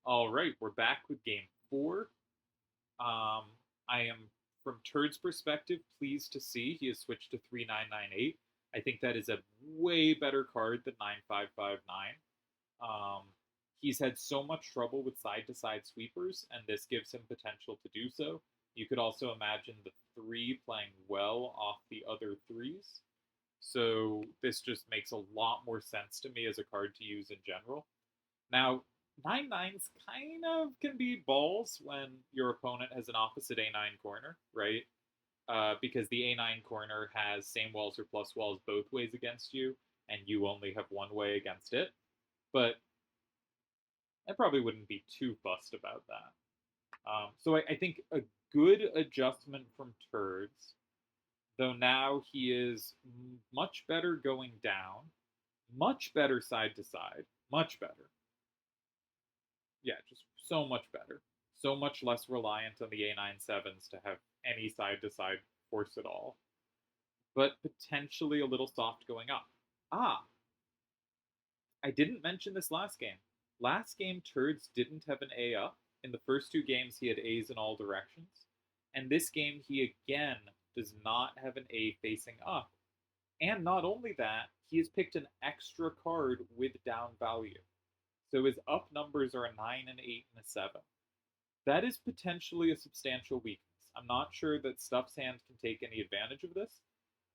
All right, we're back with game four. I am, from Turd's perspective, pleased to see he has switched to 3998. I think that is a way better card than 9559. Um, he's had so much trouble with side to side sweepers, and this gives him potential to do so. You could also imagine the three playing well off the other threes. So this just makes a lot more sense to me as a card to use in general. Now, 9-9s kind of can be balls when your opponent has an opposite A9 corner, right? Because the A9 corner has same walls or plus walls both ways against you, and you only have one way against it. But I probably wouldn't be too fussed about that. So I think a good adjustment from Turdz, though now he is much better going down, much better side to side, much better. Yeah, just so much better. So much less reliant on the A9-7s to have any side to side force at all. But potentially a little soft going up. Ah, I didn't mention this last game. Last game, Turdz didn't have an A up. In the first two games, he had A's in all directions. And this game, he again does not have an A facing up. And not only that, he has picked an extra card with down value. So his up numbers are a 9, an 8, and a 7. That is potentially a substantial weakness. I'm not sure that Stuff's hand can take any advantage of this,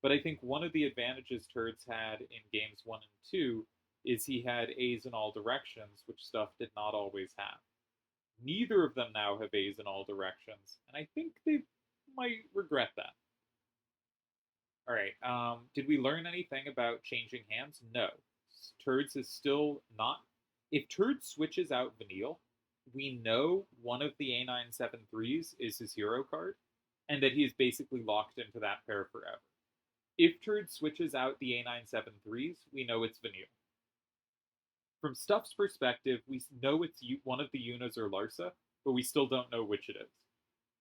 but I think one of the advantages Turdz had in games 1 and 2 is he had A's in all directions, which Stuff did not always have. Neither of them now have A's in all directions, and I think they might regret that. All right, did we learn anything about changing hands? No. Turdz is still not. If Turdz switches out Vanille, we know one of the A973s is his hero card, and that he is basically locked into that pair forever. If Turdz switches out the A973s, we know it's Vanille. From Stuff's perspective, we know it's one of the Yunas or Larsa, but we still don't know which it is.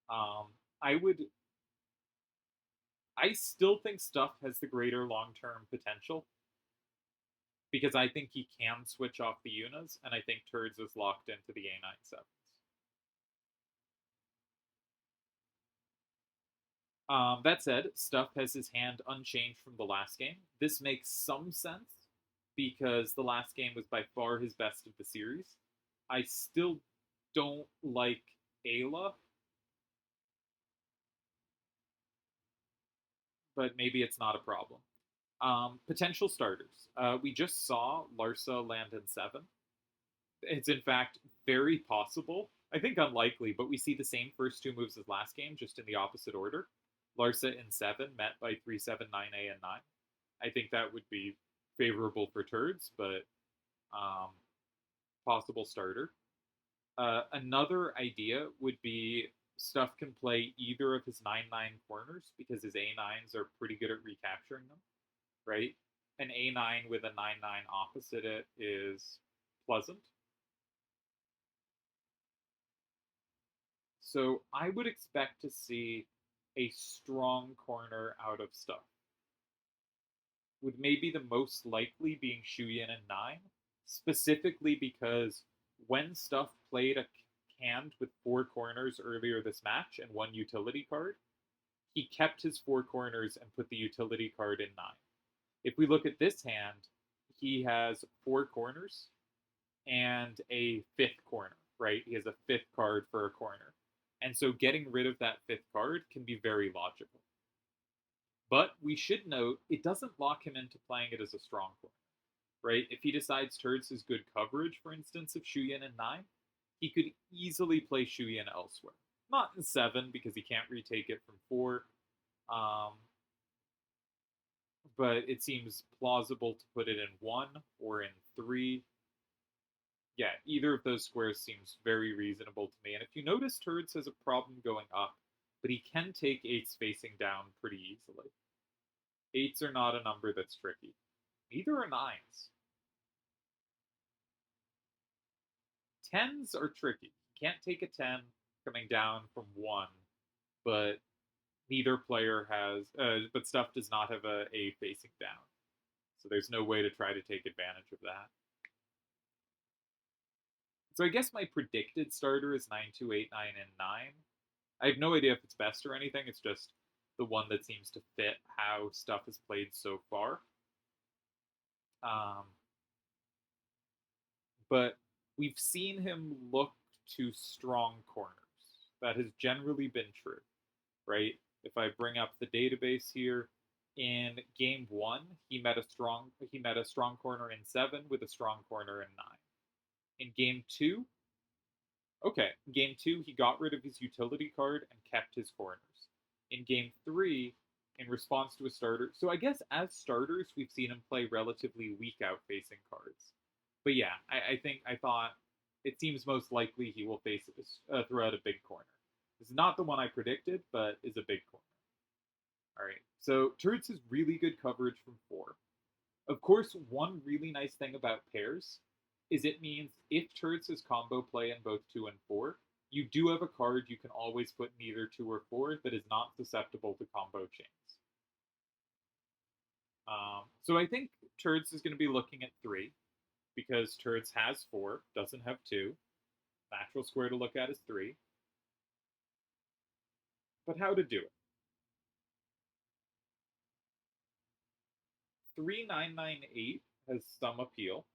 I would. I still think Stuff has the greater long-term potential because I think he can switch off the Yunas, and I think Turdz is locked into the A97s. That said, Stuff has his hand unchanged from the last game. This makes some sense because the last game was by far his best of the series. I still don't like Ayla, but maybe it's not a problem. Potential starters. We just saw Larsa land in 7. It's in fact very possible. I think unlikely, but we see the same first two moves as last game, just in the opposite order. Larsa in 7, met by 3, 7, 9A, and 9. I think that would be favorable for Turdz, but possible starter. Another idea would be Stuff can play either of his 9-9 corners because his A9s are pretty good at recapturing them, right? An A9 with a 9-9 opposite it is pleasant. So I would expect to see a strong corner out of Stuff, with maybe the most likely being Shuyin and 9, specifically because when Stuff played a hand with 4 corners earlier this match and 1 utility card, he kept his 4 corners and put the utility card in 9. If we look at this hand, he has 4 corners and a 5th corner, right? He has a 5th card for a corner. And so getting rid of that 5th card can be very logical. But we should note, it doesn't lock him into playing it as a strong corner, right? If he decides Turdz is good coverage, for instance, of Shuyin in 9, he could easily play Shuyin elsewhere. Not in 7, because he can't retake it from 4. But it seems plausible to put it in 1 or in 3. Yeah, either of those squares seems very reasonable to me. And if you notice, Turdz has a problem going up, but he can take 8s facing down pretty easily. 8s are not a number that's tricky. Neither are 9s. 10s are tricky. You can't take a 10 coming down from 1, but neither player has, but Stuff does not have a facing down. So there's no way to try to take advantage of that. So I guess my predicted starter is 9, 2, 8, 9, and 9. I have no idea if it's best or anything. It's just the one that seems to fit how stuff is played so far. Um, but we've seen him look to strong corners. That has generally been true, right? If I bring up the database here, in game 1, he met a strong corner in 7 with a strong corner in 9. In game 2, okay, game 2 he got rid of his utility card and kept his corners. In game 3, in response to a starter, so I guess as starters we've seen him play relatively weak out facing cards. But yeah, I thought it seems most likely he will face throw out a big corner. This is not the one I predicted, but is a big corner. All right, so Turdz has really good coverage from 4. Of course, one really nice thing about pairs is it means if Turdz has combo play in both 2 and 4, you do have a card you can always put in either 2 or 4 that is not susceptible to combo chains. So I think Turdz is going to be looking at 3 because Turdz has 4, doesn't have 2. Natural square to look at is 3. But how to do it? 3998 has some appeal.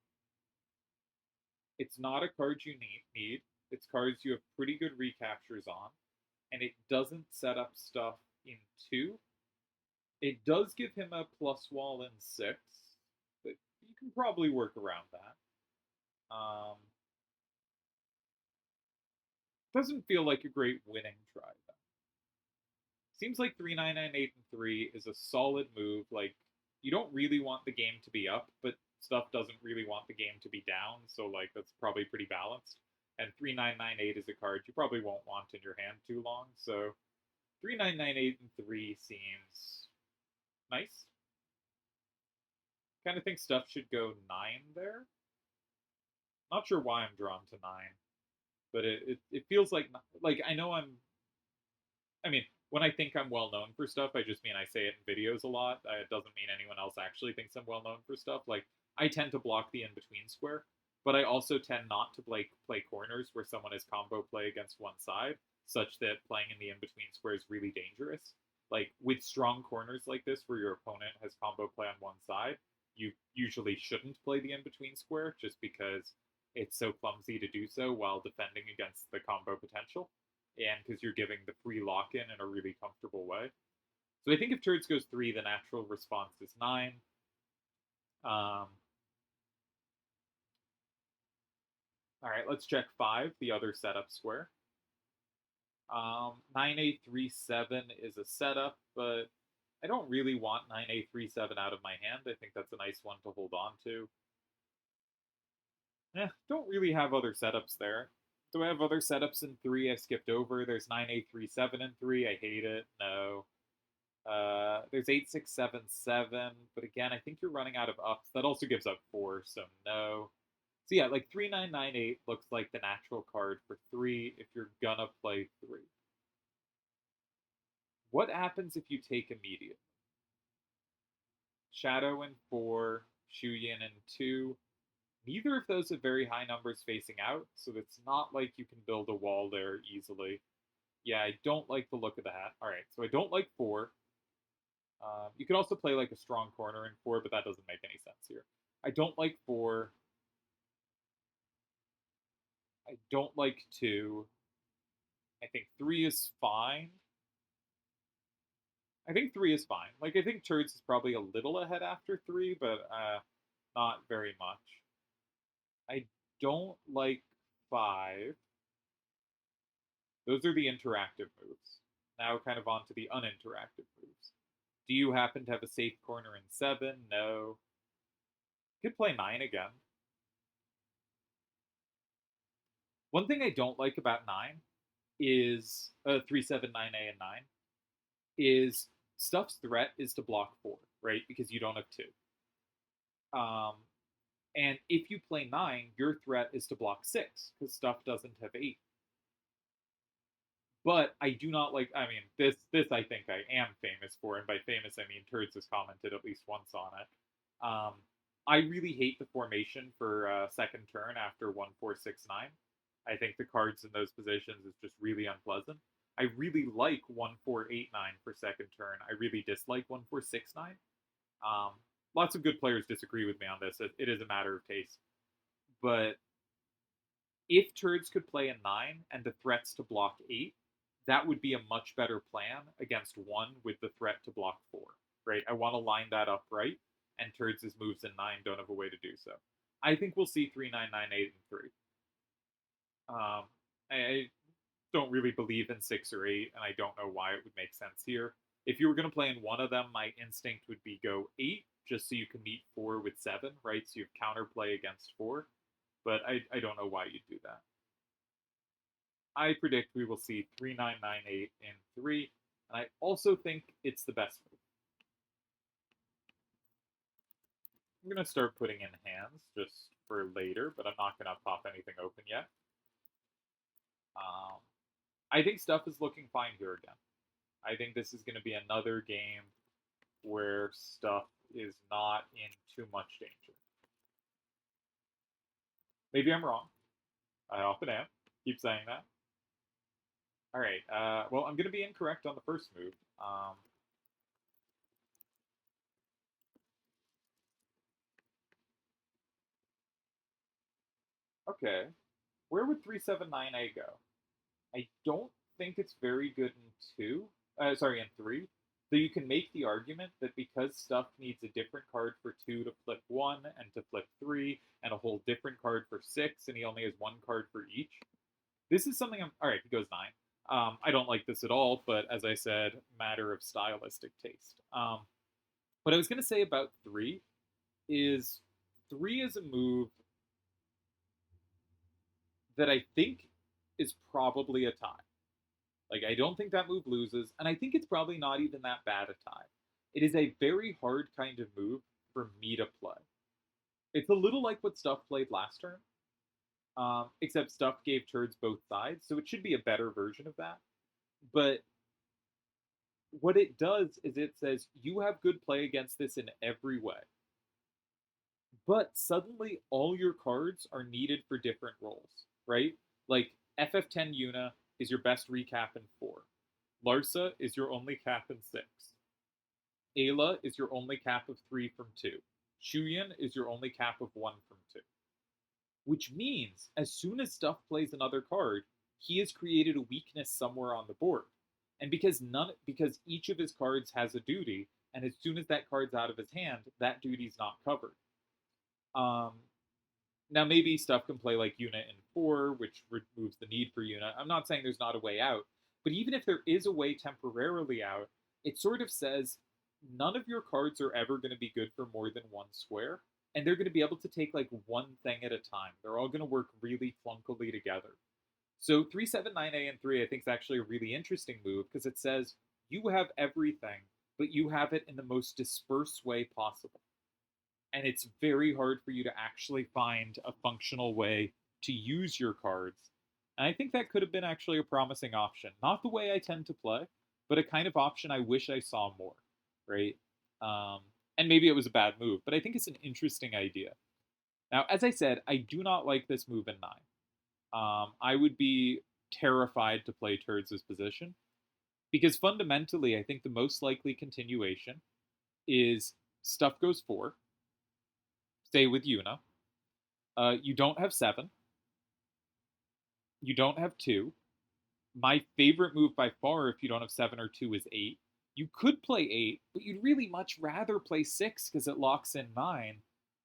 It's not a card you need. It's cards you have pretty good recaptures on, and it doesn't set up stuff in 2. It does give him a plus wall in 6, but you can probably work around that. Doesn't feel like a great winning try, though. Seems like 3998 and 3 is a solid move. Like, you don't really want the game to be up, but stuff doesn't really want the game to be down, so like that's probably pretty balanced. And 3998 is a card you probably won't want in your hand too long, so 3998 and 3 seems nice. Kind of think stuff should go 9 there. Not sure why I'm drawn to 9, but it feels like I know I mean, when I think I'm well known for stuff, I just mean I say it in videos a lot. It doesn't mean anyone else actually thinks I'm well known for stuff. Like, I tend to block the in between square, but I also tend not to play corners where someone has combo play against one side, such that playing in the in between square is really dangerous. Like, with strong corners like this, where your opponent has combo play on one side, you usually shouldn't play the in between square just because it's so clumsy to do so while defending against the combo potential and because you're giving the free lock-in in a really comfortable way. So I think if Turdz goes 3, the natural response is 9. All right, let's check 5, the other setup square. 9837 is a setup, but I don't really want 9837 out of my hand. I think that's a nice one to hold on to. Don't really have other setups there. Do I have other setups in 3 I skipped over? There's 9837 in 3. I hate it. No. There's 8677, but again, I think you're running out of ups. That also gives up 4, so no. So yeah, like 3998 looks like the natural card for 3 if you're gonna play 3. What happens if you take immediate? Shadow in 4, Shuyin in 2. Neither of those have very high numbers facing out, so it's not like you can build a wall there easily. Yeah, I don't like the look of that. All right, so I don't like 4. You could also play like a strong corner in 4, but that doesn't make any sense here. I don't like 4. I don't like 2. I think 3 is fine. I think 3 is fine. Like, I think Turdz is probably a little ahead after 3, but not very much. I don't like 5. Those are the interactive moves. Now kind of on to the uninteractive moves. Do you happen to have a safe corner in 7? No. Could play 9 again. One thing I don't like about 9 is 379A and 9 is stuff's threat is to block 4, right? Because you don't have 2. And if you play 9, your threat is to block 6 because stuff doesn't have 8. But I do not like. I mean, this I think I am famous for, and by famous I mean Turdz has commented at least once on it. I really hate the formation for second turn after 1469 I think the cards in those positions is just really unpleasant. I really like 1489 for second turn. I really dislike 1469. Um, Lots of good players disagree with me on this. It is a matter of taste. But if Turdz could play a 9 and the threats to block 8, that would be a much better plan against 1 with the threat to block 4. Right? I want to line that up right, and Turdz's moves in 9 don't have a way to do so. I think we'll see 3998 and 3. I don't really believe in 6 or 8, and I don't know why it would make sense here. If you were going to play in one of them, my instinct would be go 8, just so you can meet 4 with 7, right? So you have counterplay against 4. But I don't know why you'd do that. I predict we will see 3998 in 3, and I also think it's the best move. I'm going to start putting in hands just for later, but I'm not going to pop anything open yet. I think stuff is looking fine here again. I think this is going to be another game where stuff is not in too much danger. Maybe I'm wrong. I often am. Keep saying that. All right. Well, I'm going to be incorrect on the first move. Okay. Where would 379A go? I don't think it's very good in 3. So you can make the argument that because stuff needs a different card for 2 to flip 1 and to flip 3, and a whole different card for 6, and he only has 1 card for each. This is something Alright, he goes 9. I don't like this at all, but as I said, matter of stylistic taste. What I was going to say about 3 is 3 is a move that I think is probably a tie. Like, I don't think that move loses, and I think it's probably not even that bad a tie. It is a very hard kind of move for me to play. It's a little like what Stuff played last turn, except Stuff gave Turdz both sides, so it should be a better version of that. But what it does is it says, you have good play against this in every way. But suddenly, all your cards are needed for different roles, right? Like, FF10 Yuna is your best recap in 4. Larsa is your only cap in 6. Ayla is your only cap of 3 from 2. Shuyan is your only cap of 1 from 2. Which means, as soon as Stuff plays another card, he has created a weakness somewhere on the board. And because each of his cards has a duty, and as soon as that card's out of his hand, that duty's not covered. Now, maybe Stuff can play like Yuna in 4, which removes the need for Yuna. I'm not saying there's not a way out, but even if there is a way temporarily out, it sort of says none of your cards are ever going to be good for more than 1 square, and they're going to be able to take like one thing at a time. They're all going to work really flunkily together. So 379A and 3, I think, is actually a really interesting move because it says you have everything, but you have it in the most dispersed way possible. And it's very hard for you to actually find a functional way to use your cards. And I think that could have been actually a promising option. Not the way I tend to play, but a kind of option I wish I saw more, right? And maybe it was a bad move, but I think it's an interesting idea. Now, as I said, I do not like this move in 9. I would be terrified to play Turdz' position, because fundamentally, I think the most likely continuation is Stuff goes 4, stay with Yuna. You don't have 7. You don't have 2. My favorite move by far, if you don't have 7 or 2, is 8. You could play 8, but you'd really much rather play 6 because it locks in 9.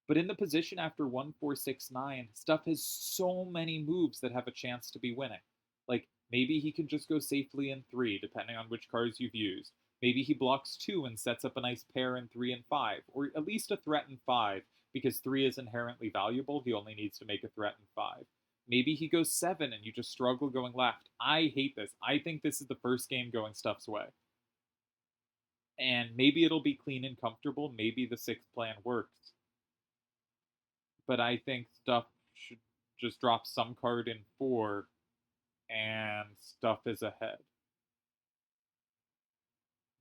But in the position after 1469, Stuff has so many moves that have a chance to be winning. Like, maybe he can just go safely in 3, depending on which cards you've used. Maybe he blocks 2 and sets up a nice pair in 3 and 5, or at least a threat in 5, because 3 is inherently valuable. He only needs to make a threat in 5. Maybe he goes 7 and you just struggle going left. I hate this. I think this is the first game going Stuff's way. And maybe it'll be clean and comfortable. Maybe the 6th plan works. But I think Stuff should just drop some card in 4 and Stuff is ahead.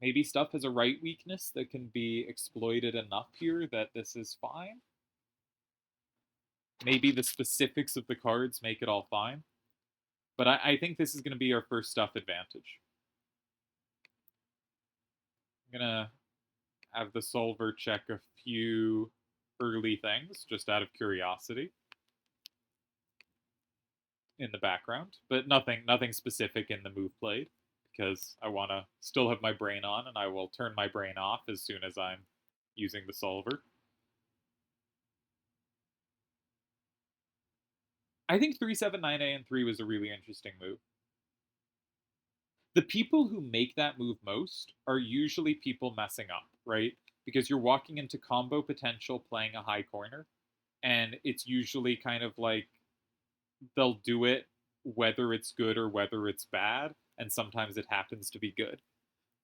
Maybe Stuff has a right weakness that can be exploited enough here that this is fine. Maybe the specifics of the cards make it all fine. But I think this is going to be our first stuff advantage. I'm going to have the solver check a few early things, just out of curiosity, in the background, but nothing specific in the move played, because I want to still have my brain on, and I will turn my brain off as soon as I'm using the solver. I think 379A and 3 was a really interesting move. The people who make that move most are usually people messing up, right? Because you're walking into combo potential playing a high corner, and it's usually kind of like they'll do it whether it's good or whether it's bad, and sometimes it happens to be good.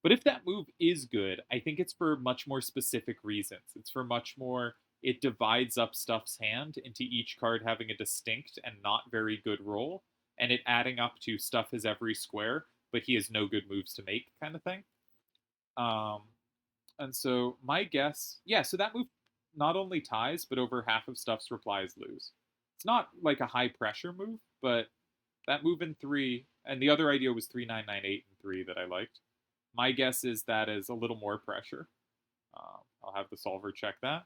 But if that move is good, I think it's for much more specific reasons. It's for much more, it divides up Stuff's hand into each card having a distinct and not very good role, and it adding up to Stuff has every square, but he has no good moves to make, kind of thing. Um, and so my guess, yeah, so that move not only ties, but over half of Stuff's replies lose. It's not like a high pressure move, but that move in 3, and the other idea was 3998 and 3 that I liked. My guess is that is a little more pressure. I'll have the solver check that.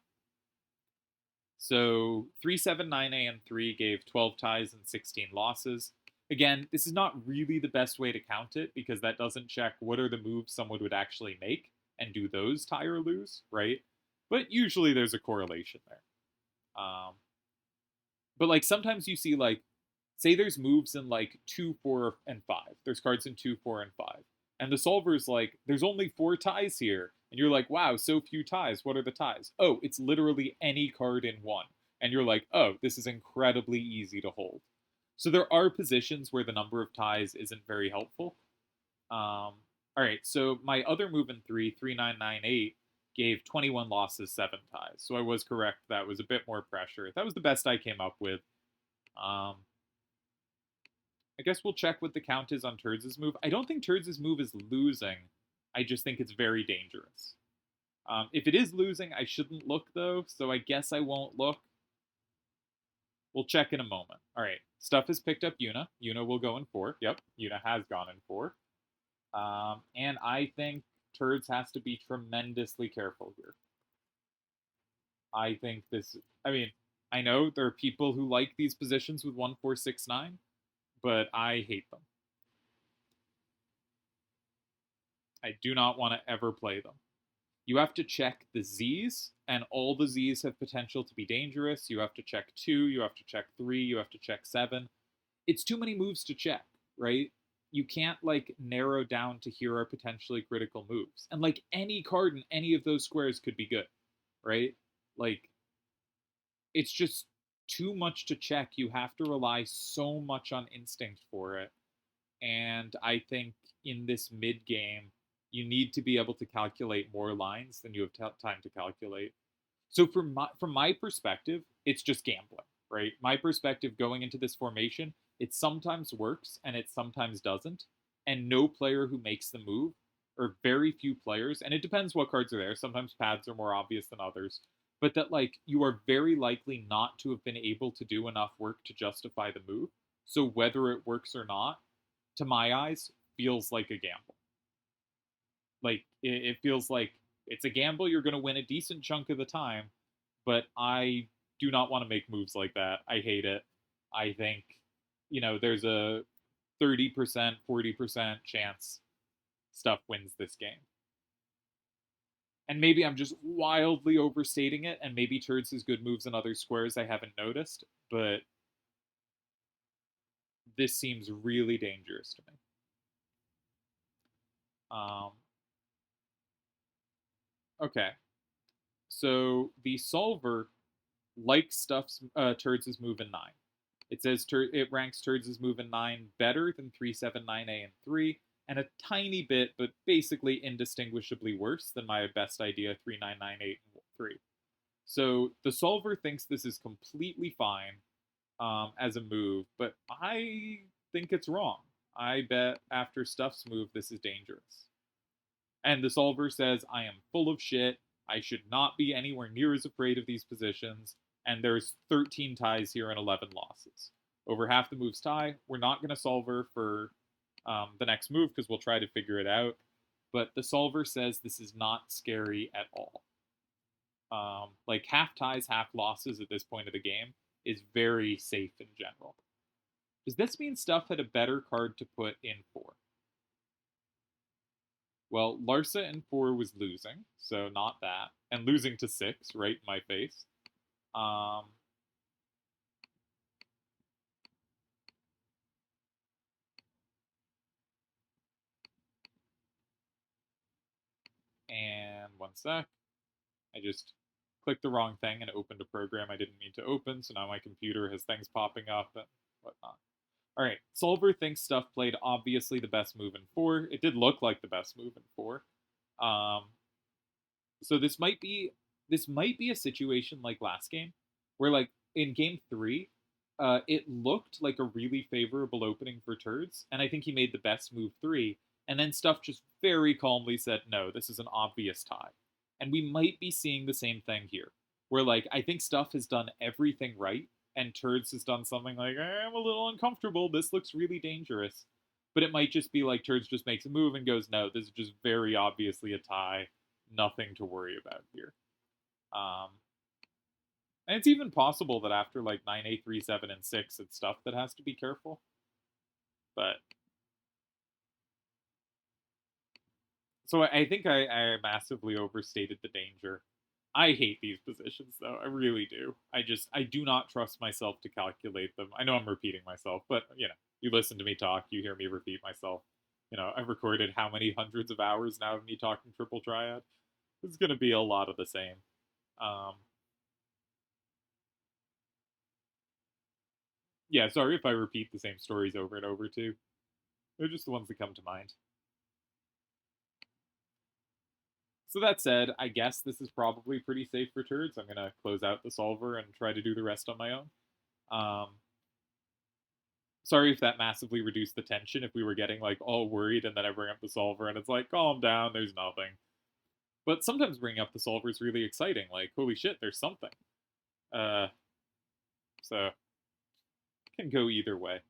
So 379A and 3 gave 12 ties and 16 losses. Again, this is not really the best way to count it, because that doesn't check what are the moves someone would actually make and do those tie or lose, right? But usually there's a correlation there. But like sometimes you see like, say there's moves in like 2, 4, and 5. There's cards in 2, 4, and 5. And the solver's like, there's only 4 ties here. And you're like, wow, so few ties. What are the ties? Oh, it's literally any card in 1. And you're like, oh, this is incredibly easy to hold. So there are positions where the number of ties isn't very helpful. All right, so my other move in 3, 3998, gave 21 losses, 7 ties. So I was correct. That was a bit more pressure. That was the best I came up with. I guess we'll check what the count is on Turdz' move. I don't think Turdz' move is losing. I just think it's very dangerous. If it is losing, I shouldn't look, though, so I guess I won't look. We'll check in a moment. All right, Stuff has picked up Yuna. Yuna will go in 4. Yep, Yuna has gone in 4. And I think Turdz has to be tremendously careful here. I think this, I mean, I know there are people who like these positions with 1, 4, 6, 9, but I hate them. I do not want to ever play them. You have to check the Z's, and all the Z's have potential to be dangerous. You have to check 2, you have to check 3, you have to check 7. It's too many moves to check, right? You can't like narrow down to here are potentially critical moves. And like any card in any of those squares could be good, right? Like it's just too much to check. You have to rely so much on instinct for it. And I think in this mid game, you need to be able to calculate more lines than you have time to calculate. So from my perspective, it's just gambling, right? My perspective going into this formation, it sometimes works and it sometimes doesn't. And no player who makes the move, or very few players, and it depends what cards are there. Sometimes pads are more obvious than others. But that like you are very likely not to have been able to do enough work to justify the move. So whether it works or not, to my eyes, feels like a gamble. Like it feels like it's a gamble. You're going to win a decent chunk of the time, but I do not want to make moves like that. I hate it. I think, there's a 30%, 40% chance Stuff wins this game. And maybe I'm just wildly overstating it, and maybe Turdz has good moves in other squares I haven't noticed, but this seems really dangerous to me. Okay. So the solver likes Turdz' move in 9. It says it ranks Turdz' move in 9 better than 379A and 3, and a tiny bit, but basically indistinguishably worse than my best idea 3998 and 3. So the solver thinks this is completely fine as a move, but I think it's wrong. I bet after Stuff's move, this is dangerous. And the solver says, I am full of shit. I should not be anywhere near as afraid of these positions. And there's 13 ties here and 11 losses. Over half the moves tie. We're not going to solver for the next move because we'll try to figure it out. But the solver says this is not scary at all. Like half ties, half losses at this point of the game is very safe in general. Does this mean Stuff had a better card to put in 4? Well, Larsa in 4 was losing, so not that. And losing to 6, right in my face. And one sec. I just clicked the wrong thing and opened a program I didn't mean to open, so now my computer has things popping up and whatnot. All right, Solver thinks Stuff played obviously the best move in 4. It did look like the best move in 4. So this might be a situation like last game, where like in game 3, it looked like a really favorable opening for Turdz, and I think he made the best move 3, and then Stuff just very calmly said, no, this is an obvious tie. And we might be seeing the same thing here, where like I think Stuff has done everything right, and Turdz has done something like, I'm a little uncomfortable, this looks really dangerous. But it might just be like Turdz just makes a move and goes, no, this is just very obviously a tie, nothing to worry about here. And it's even possible that after like 9, 8, 3, 7, and 6, it's Stuff that has to be careful. But so I think I massively overstated the danger. I hate these positions though. I really do. I do not trust myself to calculate them. I know I'm repeating myself, but you listen to me talk, you hear me repeat myself. I've recorded how many hundreds of hours now of me talking triple triad. It's going to be a lot of the same. Yeah, sorry if I repeat the same stories over and over too. They're just the ones that come to mind. So that said, I guess this is probably pretty safe for Turdz. I'm going to close out the solver and try to do the rest on my own. Sorry if that massively reduced the tension, if we were getting like all worried and then I bring up the solver and it's like, calm down, there's nothing. But sometimes bringing up the solver is really exciting. Like, holy shit, there's something. So, can go either way.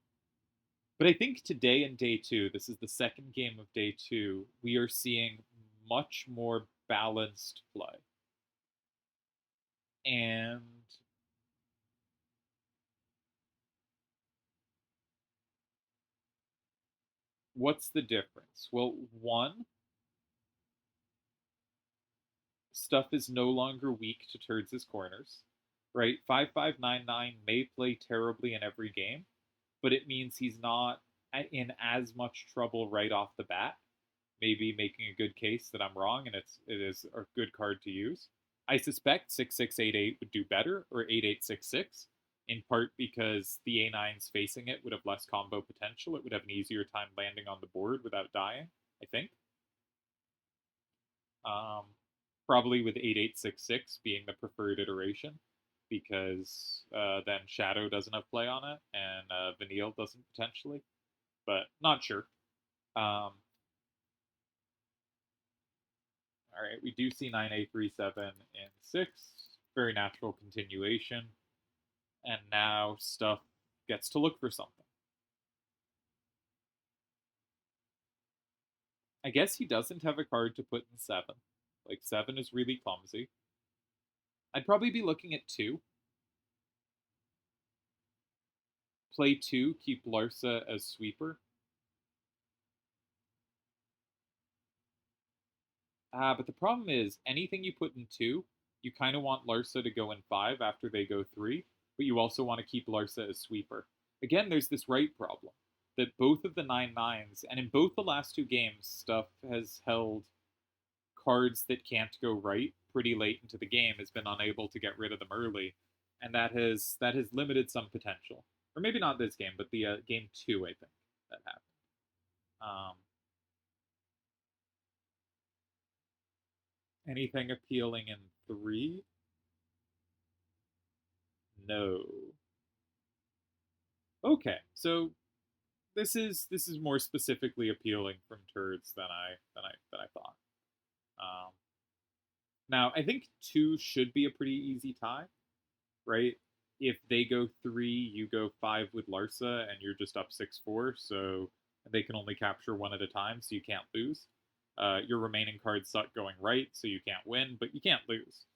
But I think today in day 2, this is the second game of day 2, we are seeing much more balanced play. And what's the difference? Well, one, Stuff is no longer weak to Turdz' corners, right? 5599 may play terribly in every game, but it means he's not in as much trouble right off the bat. Maybe making a good case that I'm wrong and it is a good card to use. I suspect 6688 would do better, or 8866, in part because the A9s facing it would have less combo potential. It would have an easier time landing on the board without dying, I think. Probably with 8866 being the preferred iteration, because then Shadow doesn't have play on it, and Vanille doesn't potentially, but not sure. All right, we do see 9A37 and 6, very natural continuation, and now Stuff gets to look for something. I guess he doesn't have a card to put in 7. Like, 7 is really clumsy. I'd probably be looking at 2. Play 2, keep Larsa as sweeper. But the problem is, anything you put in 2, you kind of want Larsa to go in 5 after they go 3, but you also want to keep Larsa as sweeper. Again, there's this right problem, that both of the 9/9s, and in both the last 2 games, Stuff has held cards that can't go right pretty late into the game, has been unable to get rid of them early, and that has limited some potential. Or maybe not this game, but the game 2, I think, that happened. Anything appealing in 3? No. Okay, so this is more specifically appealing from Turdz than I thought. Now I think 2 should be a pretty easy tie, right? If they go 3, you go 5 with Larsa, and you're just up 6-4, so they can only capture one at a time, so you can't lose. Your remaining cards suck going right, so you can't win, but you can't lose.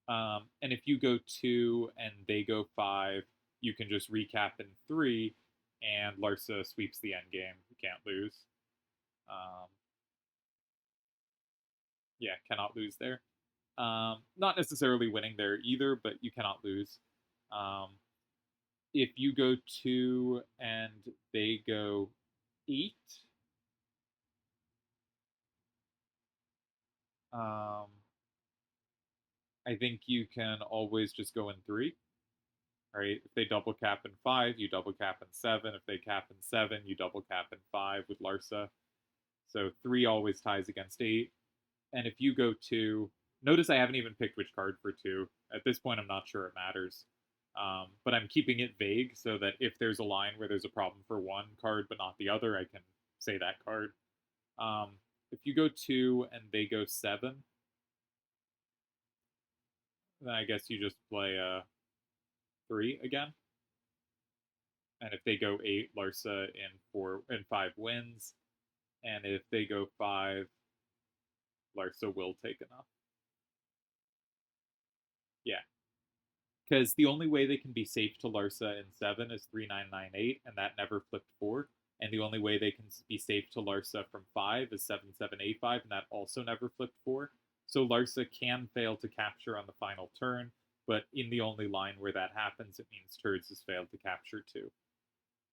And if you go 2 and they go 5, you can just recap in 3, and Larsa sweeps the end game. You can't lose. Yeah, cannot lose there. Not necessarily winning there either, but you cannot lose. If you go 2 and they go 8, I think you can always just go in 3. Right? If they double cap in 5, you double cap in 7. If they cap in 7, you double cap in 5 with Larsa. So 3 always ties against 8. And if you go 2, notice I haven't even picked which card for 2. At this point, I'm not sure it matters. But I'm keeping it vague so that if there's a line where there's a problem for one card but not the other, I can say that card. If you go 2 and they go 7, then I guess you just play 3 again. And if they go 8, Larsa in 4 and 5 wins. And if they go 5, Larsa will take enough. Yeah. Because the only way they can be safe to Larsa in 7 is 3998, and that never flipped 4. And the only way they can be safe to Larsa from 5 is 7785, and that also never flipped 4. So Larsa can fail to capture on the final turn, but in the only line where that happens, it means Turdz has failed to capture 2.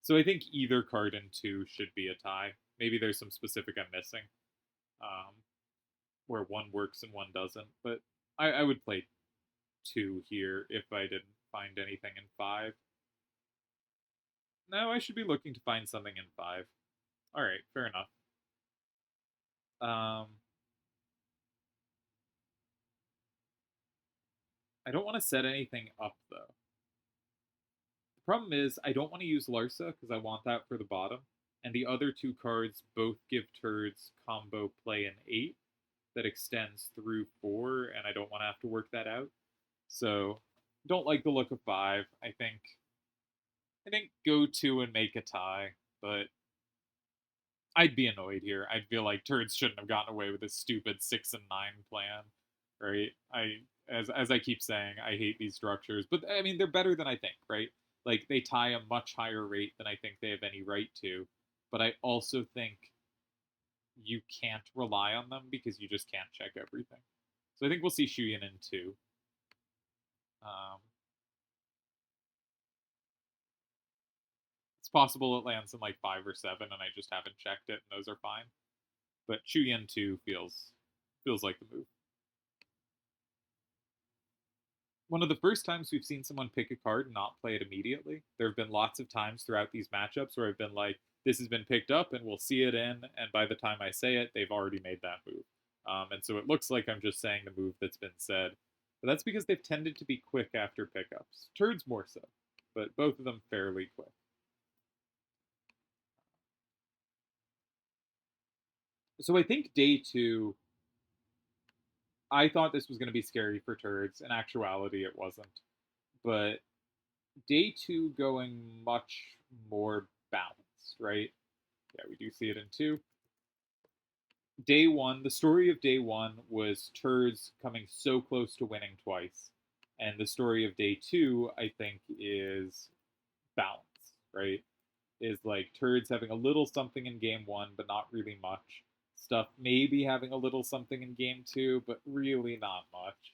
So I think either card in 2 should be a tie. Maybe there's some specific I'm missing, where one works and one doesn't, but I would play 2 here if I didn't find anything in 5. No, I should be looking to find something in 5. Alright, fair enough. I don't want to set anything up, though. The problem is, I don't want to use Larsa, because I want that for the bottom, and the other 2 cards both give Turdz combo play an 8 that extends through 4, and I don't want to have to work that out. So, don't like the look of 5. I think go 2 and make a tie, but I'd be annoyed here. I'd feel like Turdz shouldn't have gotten away with this stupid 6 and 9 plan, right? As I keep saying, I hate these structures, but I mean they're better than I think, right? Like they tie a much higher rate than I think they have any right to, but I also think you can't rely on them because you just can't check everything. So I think we'll see Shuyin in 2. It's possible it lands in like 5 or 7, and I just haven't checked it, and those are fine. But Shuyin 2 feels like the move. One of the first times we've seen someone pick a card and not play it immediately. There have been lots of times throughout these matchups where I've been like, this has been picked up and we'll see it in, and by the time I say it, they've already made that move. And so it looks like I'm just saying the move that's been said. But that's because they've tended to be quick after pickups. Turdz more so, but both of them fairly quick. So I think day 2, I thought this was going to be scary for Turdz. In actuality, it wasn't. But day 2 going much more balanced, right? Yeah, we do see it in 2. Day 1, the story of day 1 was Turdz coming so close to winning twice. And the story of day 2, I think, is balance, right? Is like Turdz having a little something in game 1, but not really much. Stuff maybe having a little something in game 2, but really not much.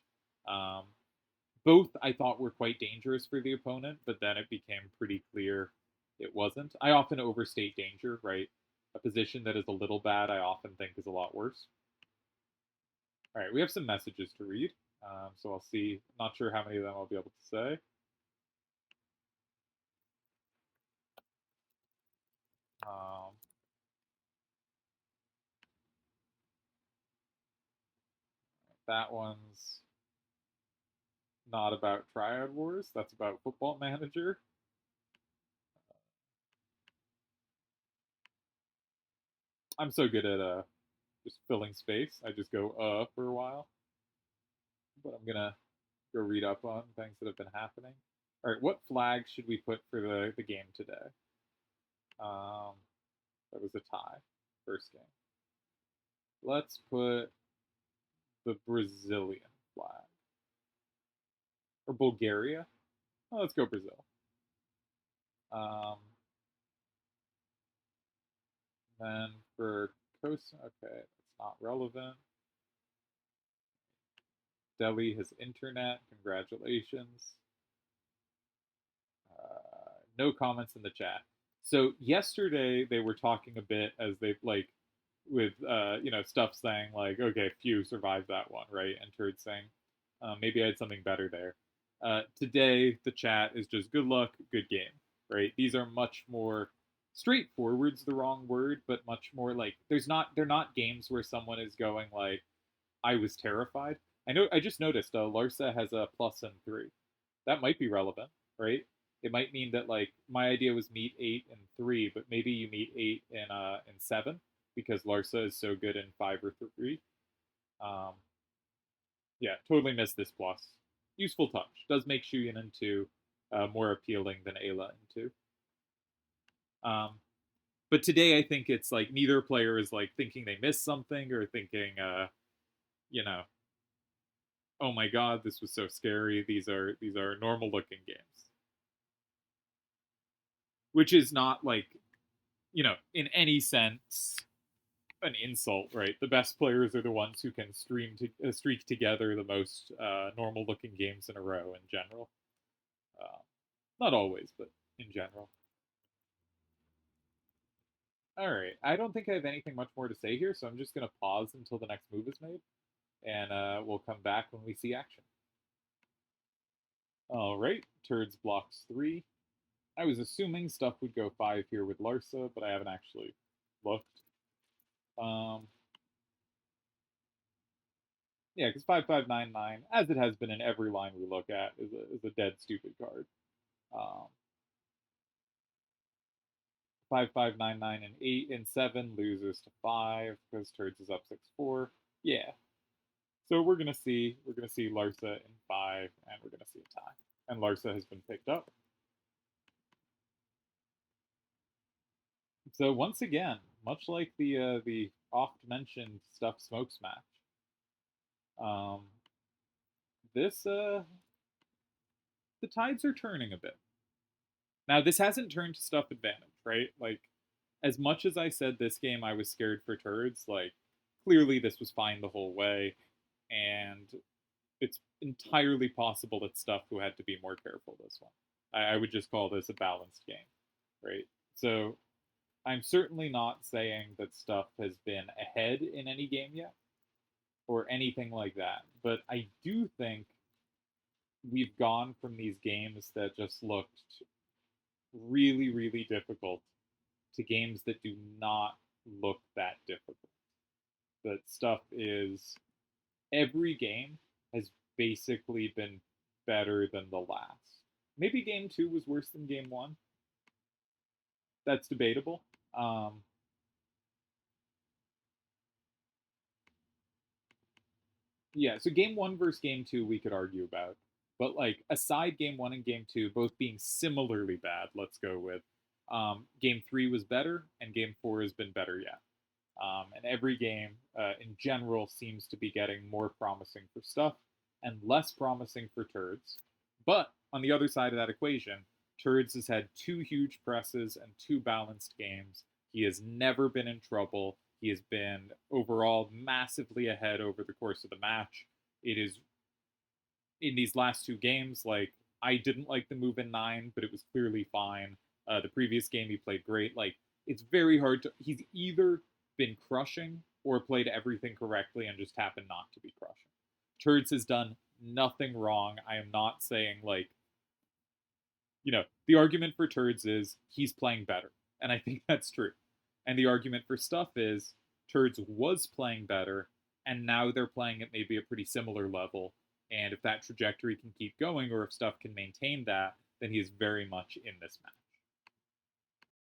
Both I thought were quite dangerous for the opponent, but then it became pretty clear it wasn't. I often overstate danger, right? A position that is a little bad, I often think is a lot worse. All right, we have some messages to read, so I'll see. Not sure how many of them I'll be able to say. That one's not about Triad Wars. That's about Football Manager. I'm so good at just filling space. I just go for a while. But I'm gonna go read up on things that have been happening. All right, what flag should we put for the game today? Um, that was a tie, first game. Let's put the Brazilian flag. Or Bulgaria? Oh, let's go Brazil. Um, then for Costa, okay, that's not relevant. Delhi has internet. Congratulations. No comments in the chat. So yesterday they were talking a bit as they like with stuff saying like, okay, few survived that one, right? And Turdz saying maybe I had something better there. Today the chat is just good luck, good game, right? These are much more straightforward's the wrong word, but much more like they're not games where someone is going like I was terrified. I just noticed Larsa has a plus and 3. That might be relevant, right? It might mean that like my idea was meet 8 and 3, but maybe you meet 8 in 7 because Larsa is so good in 5 or 3. Um, yeah, totally missed this plus. Useful touch. Does make Shuyan into more appealing than Ayla into. But today I think it's like neither player is like thinking they missed something or thinking, you know, oh my god, this was so scary. These are normal looking games, which is not like in any sense an insult, right? The best players are the ones who can streak together the most normal looking games in a row in general. Uh, Not always, but in general. All right, I don't think I have anything much more to say here, so I'm just gonna pause until the next move is made, and we'll come back when we see action. All right, Turdz blocks 3. I was assuming stuff would go 5 here with Larsa, but I haven't actually looked. Yeah, because 5599, as it has been in every line we look at, is a dead stupid card. 5599 and 8 and 7 loses to 5 because Turdz is up 6-4. Yeah. So we're gonna see Larsa in 5, and we're gonna see a tie. And Larsa has been picked up. So once again, much like the oft mentioned Stuff Smokes match, um, this the tides are turning a bit. Now this hasn't turned to Stuff advantage, right? Like as much as I said this game I was scared for Turdz, like clearly this was fine the whole way, and it's entirely possible that Stuff who had to be more careful this one. I would just call this a balanced game, right? So I'm certainly not saying that Stuff has been ahead in any game yet or anything like that, but I do think we've gone from these games that just looked really, really difficult to games that do not look that difficult. That Stuff is every game has basically been better than the last. Maybe game 2 was worse than game 1. That's debatable. Yeah, so game 1 versus game 2 we could argue about. But like aside game 1 and game 2 both being similarly bad, let's go with game 3 was better and game 4 has been better yet. And every game in general seems to be getting more promising for Stuff and less promising for Turdz. But on the other side of that equation, Turdz has had 2 huge presses and 2 balanced games. He has never been in trouble. He has been overall massively ahead over the course of the match. It is in these last 2 games, like I didn't like the move in 9, but it was clearly fine. The previous game he played great. Like it's very hard to. He's either been crushing or played everything correctly and just happened not to be crushing. Turdz has done nothing wrong. I am not saying like the argument for Turdz is he's playing better, and I think that's true. And the argument for Stuff is Turdz was playing better, and now they're playing at maybe a pretty similar level. And if that trajectory can keep going, or if Stuff can maintain that, then he is very much in this match.